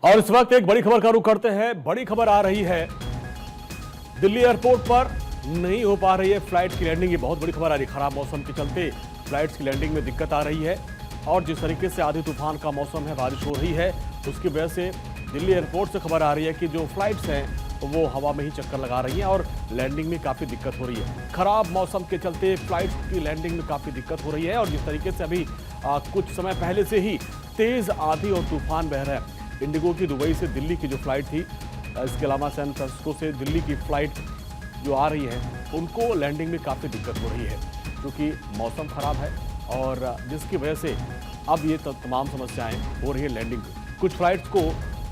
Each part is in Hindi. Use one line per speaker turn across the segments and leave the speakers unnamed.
और इस वक्त एक बड़ी खबर का रुख करते हैं। बड़ी खबर आ रही है, दिल्ली एयरपोर्ट पर नहीं हो पा रही है फ्लाइट की लैंडिंग। ये बहुत बड़ी खबर आ रही है। खराब मौसम के चलते फ्लाइट्स की लैंडिंग में दिक्कत आ रही है और जिस तरीके से आधी तूफान का मौसम है, बारिश हो रही है, उसकी वजह से दिल्ली एयरपोर्ट से खबर आ रही है कि जो फ्लाइट्स हैं वो हवा में ही चक्कर लगा रही हैं और लैंडिंग में काफ़ी दिक्कत हो रही है। खराब मौसम के चलते फ्लाइट्स की लैंडिंग में काफ़ी दिक्कत हो रही है और जिस तरीके से अभी कुछ समय पहले से ही तेज़ आंधी और तूफान बह रहा है। इंडिगो की दुबई से दिल्ली की जो फ्लाइट थी, इसके अलावा सैन फ्रांसिस्को से दिल्ली की फ्लाइट जो आ रही है, उनको लैंडिंग में काफ़ी दिक्कत हो रही है क्योंकि मौसम ख़राब है और जिसकी वजह से अब ये तमाम समस्याएं हो रही है लैंडिंग में। कुछ फ्लाइट्स को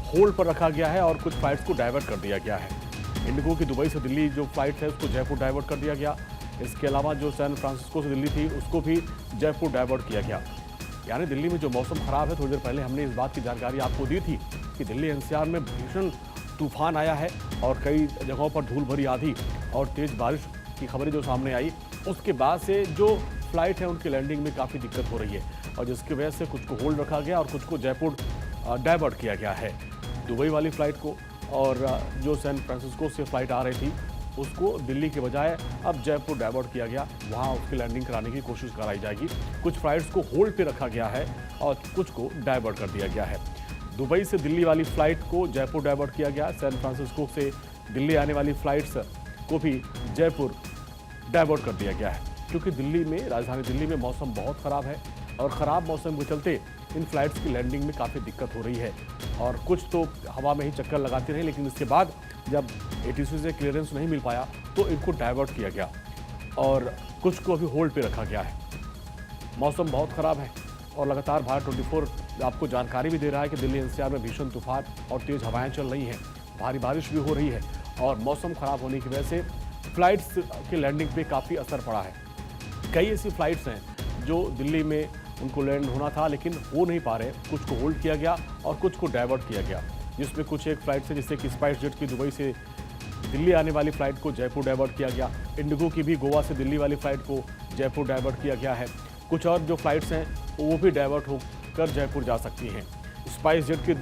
होल्ड पर रखा गया है और कुछ फ्लाइट्स को डाइवर्ट कर दिया गया है। इंडिगो की दुबई से दिल्ली जो फ्लाइट है उसको जयपुर डाइवर्ट कर दिया गया। इसके अलावा जो सैन फ्रांसिस्को से दिल्ली थी उसको भी जयपुर डाइवर्ट किया गया। यानी दिल्ली में जो मौसम खराब है, थोड़ी देर पहले हमने इस बात की जानकारी आपको दी थी कि दिल्ली एनसीआर में भीषण तूफान आया है और कई जगहों पर धूल भरी आंधी और तेज़ बारिश की खबरें जो सामने आई, उसके बाद से जो फ्लाइट है उनकी लैंडिंग में काफ़ी दिक्कत हो रही है और जिसकी वजह से कुछ को होल्ड रखा गया और कुछ को जयपुर डाइवर्ट किया गया है। दुबई वाली फ़्लाइट को और जो सैन फ्रांसिस्को से फ़्लाइट आ रही थी उसको दिल्ली के बजाय अब जयपुर डाइवर्ट किया गया। वहाँ उसकी लैंडिंग कराने की कोशिश कराई जाएगी। कुछ फ़्लाइट्स को होल्ड पे रखा गया है और कुछ को डाइवर्ट कर दिया गया है। दुबई से दिल्ली वाली फ़्लाइट को जयपुर डाइवर्ट किया गया। सैन फ्रांसिस्को से दिल्ली आने वाली फ़्लाइट्स को भी जयपुर डाइवर्ट कर दिया गया है क्योंकि दिल्ली में, राजधानी दिल्ली में मौसम बहुत ख़राब है और ख़राब मौसम के चलते इन फ्लाइट्स की लैंडिंग में काफ़ी दिक्कत हो रही है और कुछ तो हवा में ही चक्कर लगाते रहे, लेकिन इसके बाद जब एटीसी से क्लियरेंस नहीं मिल पाया तो इनको डाइवर्ट किया गया और कुछ को अभी होल्ड पे रखा गया है। मौसम बहुत ख़राब है और लगातार भारत 24 आपको जानकारी भी दे रहा है कि दिल्ली एनसीआर में भीषण तूफान और तेज़ हवाएं चल रही हैं, भारी बारिश भी हो रही है और मौसम ख़राब होने की वजह से फ्लाइट्स की लैंडिंग पे काफ़ी असर पड़ा है। कई ऐसी फ्लाइट्स हैं जो दिल्ली में उनको लैंड होना था लेकिन हो नहीं पा रहे, कुछ को होल्ड किया गया और कुछ को डाइवर्ट किया गया, जिसमें कुछ एक फ्लाइट से जैसे कि स्पाइस जेट की दुबई से दिल्ली आने वाली फ़्लाइट को जयपुर डाइवर्ट किया गया। इंडिगो की भी गोवा से दिल्ली वाली फ़्लाइट को जयपुर डाइवर्ट किया गया है। कुछ और जो फ्लाइट्स हैं वो भी डाइवर्ट होकर जयपुर जा सकती हैं। स्पाइस जेट की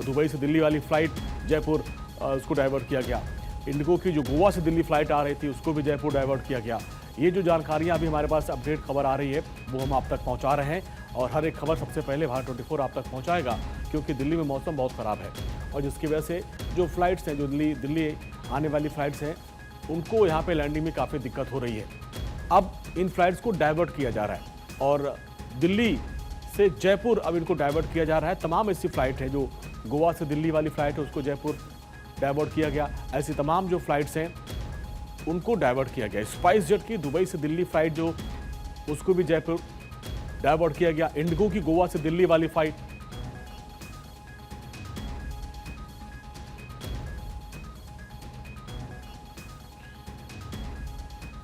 दुबई से दिल्ली वाली फ़्लाइट जयपुर उसको डाइवर्ट किया गया। इंडिगो की जो गोवा से दिल्ली फ़्लाइट आ रही थी उसको भी जयपुर डाइवर्ट किया गया। ये जो जानकारियाँ अभी हमारे पास अपडेट खबर आ रही है वो हम आप तक पहुँचा रहे हैं और हर एक खबर सबसे पहले भारत 24 आप तक पहुँचाएगा क्योंकि दिल्ली में मौसम बहुत ख़राब है और जिसकी वजह से जो फ्लाइट्स हैं, जो दिल्ली आने वाली फ़्लाइट्स हैं, उनको यहाँ पे लैंडिंग में काफ़ी दिक्कत हो रही है। अब इन फ्लाइट्स को डाइवर्ट किया जा रहा है और दिल्ली से जयपुर अब इनको डाइवर्ट किया जा रहा है। तमाम ऐसी फ़्लाइट है, जो गोवा से दिल्ली वाली फ़्लाइट है उसको जयपुर डाइवर्ट किया गया। ऐसी तमाम जो फ्लाइट्स हैं उनको डाइवर्ट किया गया। स्पाइस जेट की दुबई से दिल्ली फ़्लाइट जो उसको भी जयपुर डाइवर्ट किया गया। इंडिगो की गोवा से दिल्ली वाली फ़्लाइट